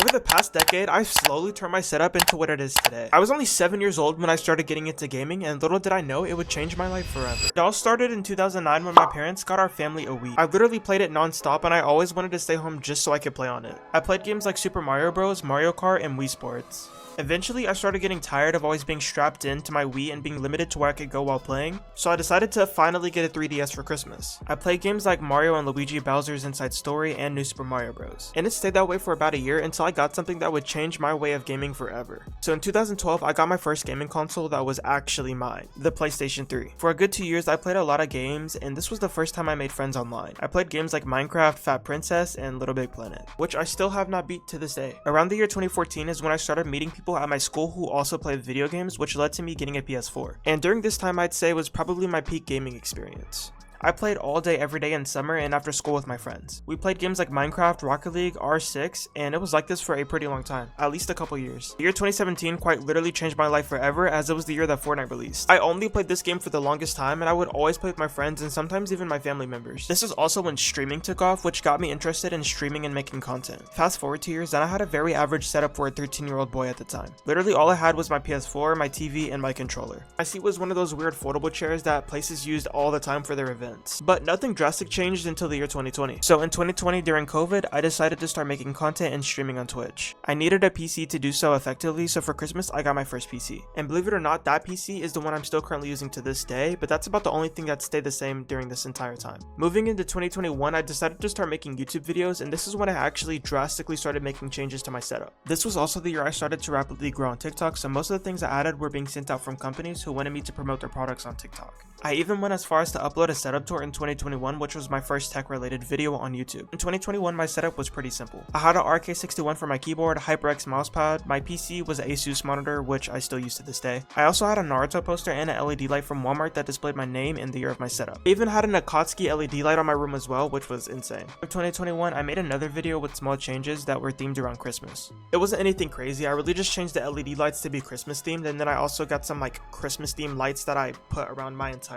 Over the past decade, I've slowly turned my setup into what it is today. I was only 7 years old when I started getting into gaming, and little did I know it would change my life forever. It all started in 2009 when my parents got our family a Wii. I literally played it non-stop, and I always wanted to stay home just so I could play on it. I played games like Super Mario Bros, Mario Kart, and Wii Sports. Eventually, I started getting tired of always being strapped into my Wii and being limited to where I could go while playing, so I decided to finally get a 3DS for Christmas. I played games like Mario and Luigi Bowser's Inside Story and New Super Mario Bros. And it stayed that way for about a year until I got something that would change my way of gaming forever. So in 2012, I got my first gaming console that was actually mine, the PlayStation 3. For a good 2 years, I played a lot of games, and this was the first time I made friends online. I played games like Minecraft, Fat Princess, and Little Big Planet, which I still have not beat to this day. Around the year 2014 is when I started meeting people at my school who also played video games, which led to me getting a PS4. And during this time, I'd say was probably my peak gaming experience. I played all day every day in summer and after school with my friends. We played games like Minecraft, Rocket League, R6, and it was like this for a pretty long time, at least a couple years. The year 2017 quite literally changed my life forever, as it was the year that Fortnite released. I only played this game for the longest time, and I would always play with my friends and sometimes even my family members. This is also when streaming took off, which got me interested in streaming and making content. Fast forward 2 years, and I had a very average setup for a 13-year-old boy at the time. Literally all I had was my PS4, my TV, and my controller. My seat was one of those weird foldable chairs that places used all the time for their events. But nothing drastic changed until the year 2020. So in 2020 during COVID, I decided to start making content and streaming on Twitch. I needed a PC to do so effectively, so for Christmas I got my first PC. And believe it or not, that PC is the one I'm still currently using to this day, but that's about the only thing that stayed the same during this entire time. Moving into 2021, I decided to start making YouTube videos, and this is when I actually drastically started making changes to my setup. This was also the year I started to rapidly grow on TikTok, so most of the things I added were being sent out from companies who wanted me to promote their products on TikTok. I even went as far as to upload a setup tour in 2021, which was my first tech-related video on YouTube. In 2021, my setup was pretty simple. I had an RK61 for my keyboard, HyperX mousepad, my PC was an Asus monitor, which I still use to this day. I also had a Naruto poster and an LED light from Walmart that displayed my name and the year of my setup. I even had an Akatsuki LED light on my room as well, which was insane. For 2021, I made another video with small changes that were themed around Christmas. It wasn't anything crazy, I really just changed the LED lights to be Christmas themed, and then I also got some like Christmas themed lights that I put around my entire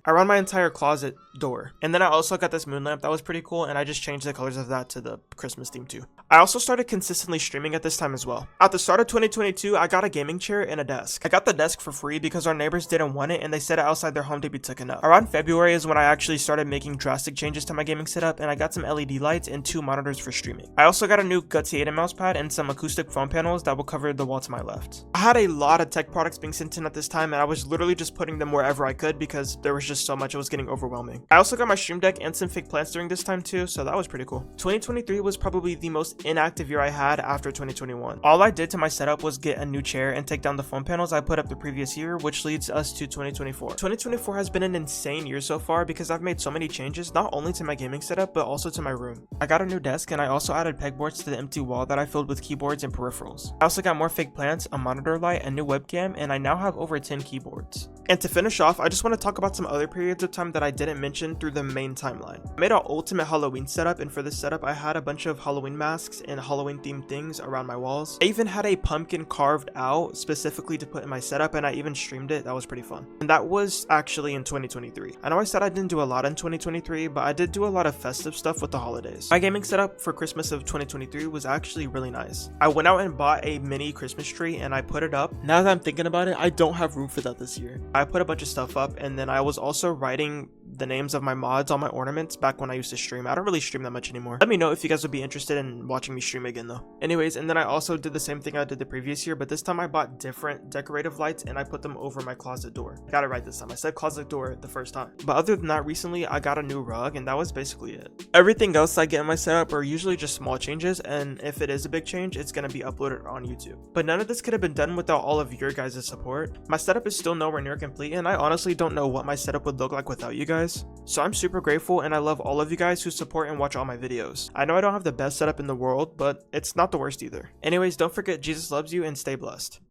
around my entire closet door. And then I also got this moon lamp that was pretty cool, and I just changed the colors of that to the Christmas theme too. I also started consistently streaming at this time as well. At the start of 2022, I got a gaming chair and a desk. I got the desk for free because our neighbors didn't want it and they set it outside their home to be taken up. Around February is when I actually started making drastic changes to my gaming setup, and I got some LED lights and 2 monitors for streaming. I also got a new Gutsy 8 mousepad and some acoustic foam panels that will cover the wall to my left. I had a lot of tech products being sent in at this time, and I was literally just putting them wherever I could because there was just so much, it was getting overwhelming. I also got my Stream Deck and some fake plants during this time too, so that was pretty cool. 2023 was probably the most inactive year I had after 2021. All I did to my setup was get a new chair and take down the foam panels I put up the previous year, which leads us to 2024. 2024 has been an insane year so far because I've made so many changes, not only to my gaming setup, but also to my room. I got a new desk, and I also added pegboards to the empty wall that I filled with keyboards and peripherals. I also got more fake plants, a monitor light, a new webcam, and I now have over 10 keyboards. And to finish off, I just want to talk about some other periods of time that I didn't mention through the main timeline. I made an ultimate Halloween setup, and for this setup I had a bunch of Halloween masks and Halloween themed things around my walls. I even had a pumpkin carved out specifically to put in my setup, and I even streamed it. That was pretty fun. And that was actually in 2023. I know I said I didn't do a lot in 2023, but I did do a lot of festive stuff with the holidays. My gaming setup for Christmas of 2023 was actually really nice. I went out and bought a mini Christmas tree and I put it up. Now that I'm thinking about it, I don't have room for that this year. I put a bunch of stuff up, and then I was also writing the names of my mods on my ornaments back when I used to stream. I don't really stream that much anymore. Let me know if you guys would be interested in watching me stream again though. Anyways, and then I also did the same thing I did the previous year, but this time I bought different decorative lights and I put them over my closet door. I got it right this time. I said closet door the first time. But other than that, recently I got a new rug, and that was basically it. Everything else I get in my setup are usually just small changes, and if it is a big change, it's gonna be uploaded on YouTube. But none of this could have been done without all of your guys' support. My setup is still nowhere near complete, and I honestly don't know what my setup would look like without you guys. So I'm super grateful, and I love all of you guys who support and watch all my videos. I know I don't have the best setup in the world, but it's not the worst either. Anyways, don't forget Jesus loves you, and stay blessed.